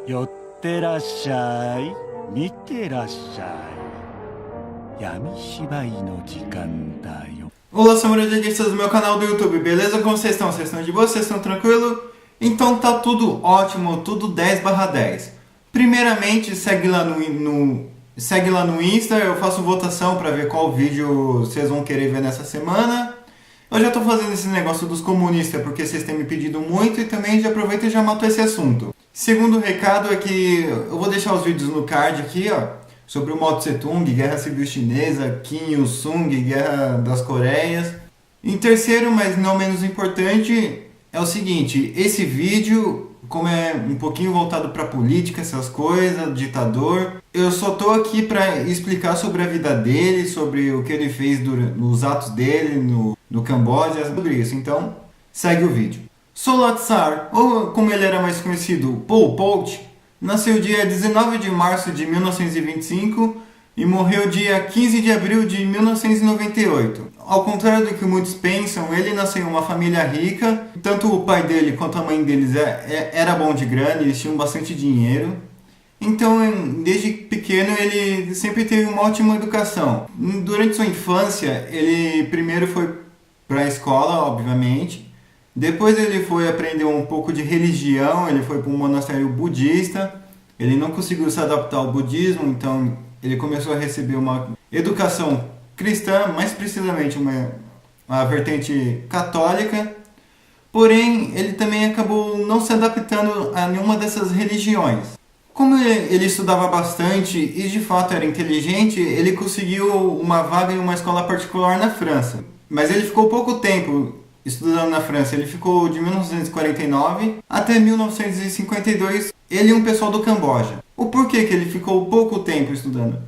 寄ってらっしゃい、見てらっしゃい。闇芝居の時間だよ。 Olá, samurai-jeguistas do meu canal do YouTube, beleza? Como vocês estão? Vocês estão de boa? Vocês estão tranquilo? Então tá tudo ótimo, tudo 10/10. Primeiramente, segue lá no Insta, eu faço votação para ver qual vídeo vocês vão querer ver nessa semana. Eu já tô fazendo esse negócio dos comunistas porque vocês têm me pedido muito e também já aproveito e já mato esse assunto. Segundo recado é que eu vou deixar os vídeos no card aqui, ó, sobre o Mao Tse Tung, Guerra Civil Chinesa, Kim Il-sung, Guerra das Coreias. Em terceiro, mas não menos importante, é o seguinte, esse vídeo, como é um pouquinho voltado para política, essas coisas, ditador, eu só tô aqui para explicar sobre a vida dele, sobre o que ele fez nos atos dele no Camboja, sobre isso. Então, segue o vídeo. Solat Sar, ou como ele era mais conhecido, Pol Pot, nasceu dia 19 de março de 1925 e morreu dia 15 de abril de 1998. Ao contrário do que muitos pensam, ele nasceu em uma família rica. Tanto o pai dele quanto a mãe deles era bom de grana, eles tinham bastante dinheiro. Então, desde pequeno, ele sempre teve uma ótima educação. Durante sua infância, ele primeiro foi para a escola, obviamente. Depois ele foi aprender um pouco de religião, ele foi para um monastério budista. Ele não conseguiu se adaptar ao budismo, então ele começou a receber uma educação cristã, mais precisamente uma vertente católica. Porém, ele também acabou não se adaptando a nenhuma dessas religiões. Como ele estudava bastante e de fato era inteligente, ele conseguiu uma vaga em uma escola particular na França. Mas ele ficou pouco tempo estudando na França, ele ficou de 1949 até 1952, ele e um pessoal do Camboja. O porquê que ele ficou pouco tempo estudando?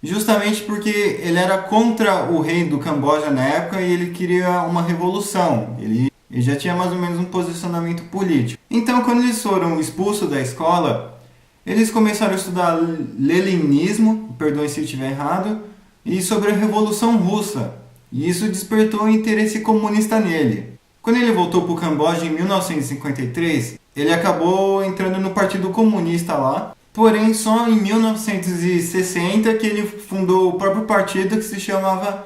Justamente porque ele era contra o rei do Camboja na época e ele queria uma revolução. Ele já tinha mais ou menos um posicionamento político. Então, quando eles foram expulsos da escola, eles começaram a estudar leninismo, perdoe se eu estiver errado, e sobre a Revolução Russa. E isso despertou o interesse comunista nele. Quando ele voltou para o Camboja em 1953, ele acabou entrando no Partido Comunista lá. Porém, só em 1960 que ele fundou o próprio partido que se chamava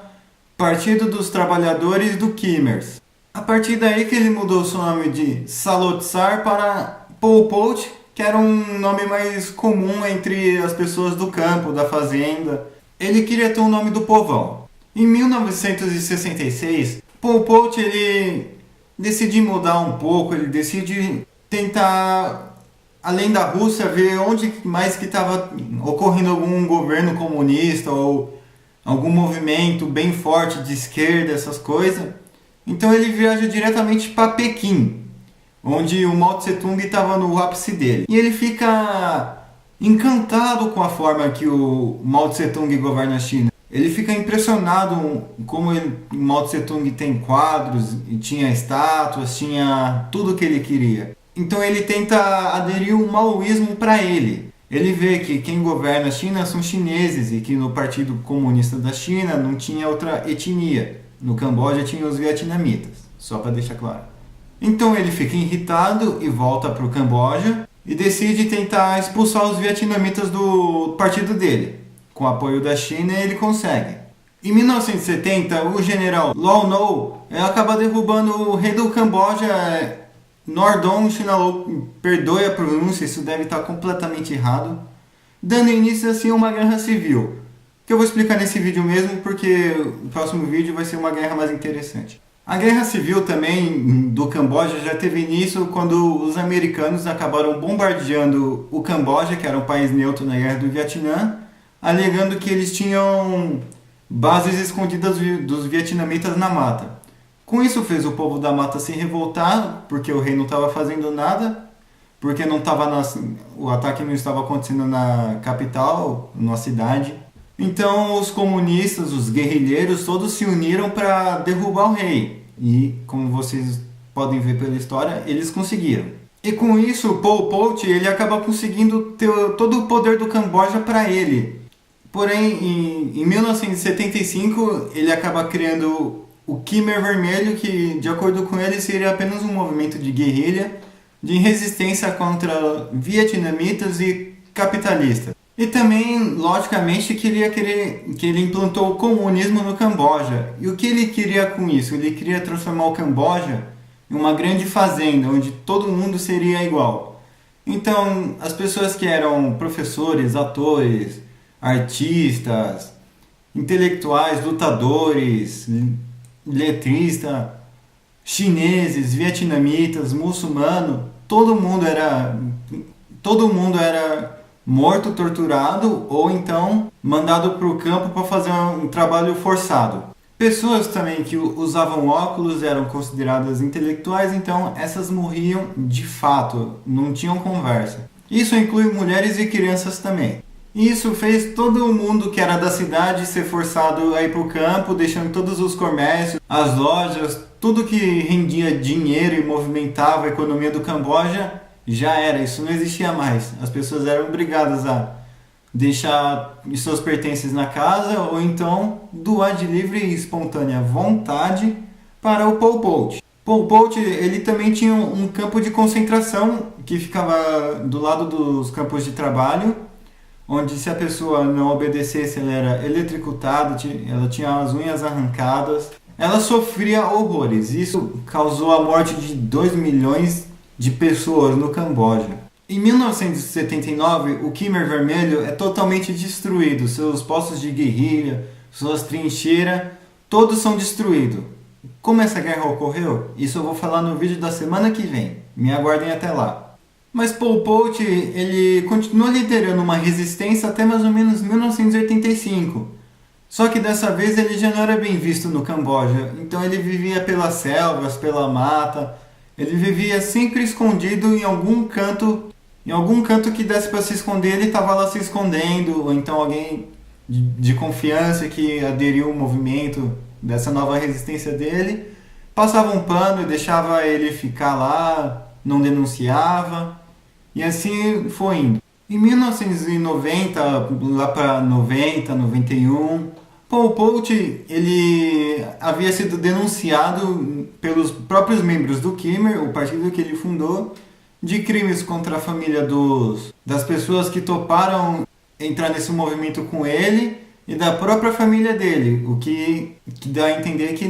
Partido dos Trabalhadores do Khmers. A partir daí que ele mudou seu nome de Salot Sar para Pol Pot, que era um nome mais comum entre as pessoas do campo, da fazenda. Ele queria ter o nome do povão. Em 1966, Pol Pot ele decide mudar um pouco, ele decide tentar, além da Rússia, ver onde mais que estava ocorrendo algum governo comunista ou algum movimento bem forte de esquerda, essas coisas. Então ele viaja diretamente para Pequim, onde o Mao Tse Tung estava no ápice dele. E ele fica encantado com a forma que o Mao Tse Tung governa a China. Ele fica impressionado como o Mao Tse Tung tem quadros, e tinha estátuas, tinha tudo o que ele queria. Então ele tenta aderir o maoísmo para ele. Ele vê que quem governa a China são chineses e que no Partido Comunista da China não tinha outra etnia. No Camboja tinha os vietnamitas, só para deixar claro. Então ele fica irritado e volta para o Camboja e decide tentar expulsar os vietnamitas do partido dele. Com o apoio da China, ele consegue. Em 1970, o general Lon Nol acaba derrubando o rei do Camboja, Nordon Shinawatra, perdoe a pronúncia, isso deve estar completamente errado, dando início assim a uma guerra civil, que eu vou explicar nesse vídeo mesmo, porque o próximo vídeo vai ser uma guerra mais interessante. A guerra civil também do Camboja já teve início quando os americanos acabaram bombardeando o Camboja, que era um país neutro na guerra do Vietnã, alegando que eles tinham bases escondidas dos vietnamitas na mata. Com isso fez o povo da mata se revoltar, porque o rei não estava fazendo nada, porque o ataque não estava acontecendo na capital, na cidade. Então os comunistas, os guerrilheiros, todos se uniram para derrubar o rei. E, como vocês podem ver pela história, eles conseguiram. E com isso, Pol Pot ele acaba conseguindo ter todo o poder do Camboja para ele. Porém, em 1975, ele acaba criando o Khmer Vermelho, que, de acordo com ele, seria apenas um movimento de guerrilha de resistência contra vietnamitas e capitalistas. E também, logicamente, que ele implantou o comunismo no Camboja. E o que ele queria com isso? Ele queria transformar o Camboja em uma grande fazenda, onde todo mundo seria igual. Então, as pessoas que eram professores, atores, artistas, intelectuais, lutadores, letristas, chineses, vietnamitas, muçulmanos, todo mundo era morto, torturado ou então mandado para o campo para fazer um trabalho forçado. Pessoas também que usavam óculos eram consideradas intelectuais, então essas morriam de fato, não tinham conversa. Isso inclui mulheres e crianças também. Isso fez todo mundo que era da cidade ser forçado a ir para o campo, deixando todos os comércios, as lojas, tudo que rendia dinheiro e movimentava a economia do Camboja, já era, isso não existia mais. As pessoas eram obrigadas a deixar seus pertences na casa ou então doar de livre e espontânea vontade para o Pol Pot. Pol Pot, ele também tinha um campo de concentração que ficava do lado dos campos de trabalho, onde se a pessoa não obedecesse, ela era eletrocutada, ela tinha as unhas arrancadas, ela sofria horrores. Isso causou a morte de 2 milhões de pessoas no Camboja. Em 1979, o Khmer Vermelho é totalmente destruído. Seus postos de guerrilha, suas trincheiras, todos são destruídos. Como essa guerra ocorreu? Isso eu vou falar no vídeo da semana que vem. Me aguardem até lá. Mas Pol Pot, ele continuou liderando uma resistência até mais ou menos 1985. Só que dessa vez ele já não era bem visto no Camboja. Então ele vivia pelas selvas, pela mata. Ele vivia sempre escondido em algum canto que desse para se esconder, ele estava lá se escondendo, ou então alguém de confiança que aderiu ao movimento dessa nova resistência dele, passava um pano e deixava ele ficar lá, não denunciava, e assim foi indo. Em 1990, lá para 90, 91, Pol Pot, ele havia sido denunciado pelos próprios membros do Khmer, o partido que ele fundou, de crimes contra a família das pessoas que toparam entrar nesse movimento com ele e da própria família dele, o que dá a entender que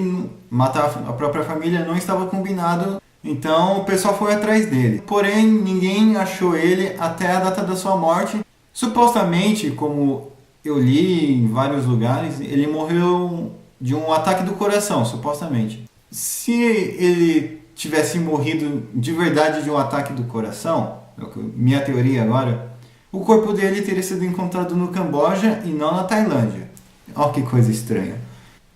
matar a própria família não estava combinado, então o pessoal foi atrás dele. Porém, ninguém achou ele até a data da sua morte. Supostamente, como eu li em vários lugares, ele morreu de um ataque do coração, supostamente. Se ele tivesse morrido de verdade de um ataque do coração, minha teoria agora, o corpo dele teria sido encontrado no Camboja e não na Tailândia. Olha que coisa estranha.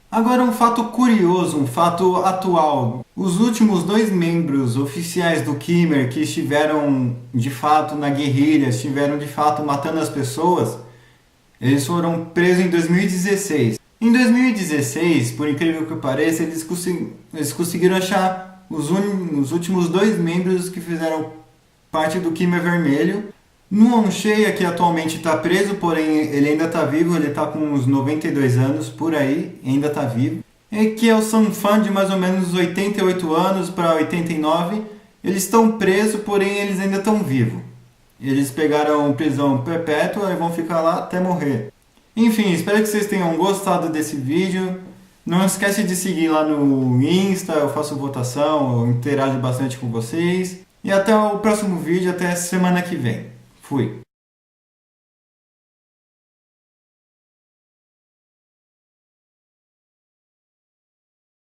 Agora um fato curioso, um fato atual. Os últimos 2 membros oficiais do Khmer que estiveram de fato na guerrilha, estiveram de fato matando as pessoas, eles foram presos em 2016. Em 2016, por incrível que pareça, eles conseguiram achar os últimos 2 membros que fizeram parte do Khmer Vermelho. Nuon Chea, que atualmente está preso, porém ele ainda está vivo, ele está com uns 92 anos por aí, ainda está vivo. E que é o Son Phan, de mais ou menos 88 anos para 89. Eles estão presos, porém eles ainda estão vivos. Eles pegaram prisão perpétua e vão ficar lá até morrer. Enfim, espero que vocês tenham gostado desse vídeo. Não esquece de seguir lá no Insta, eu faço votação, eu interajo bastante com vocês. E até o próximo vídeo, até semana que vem. Fui!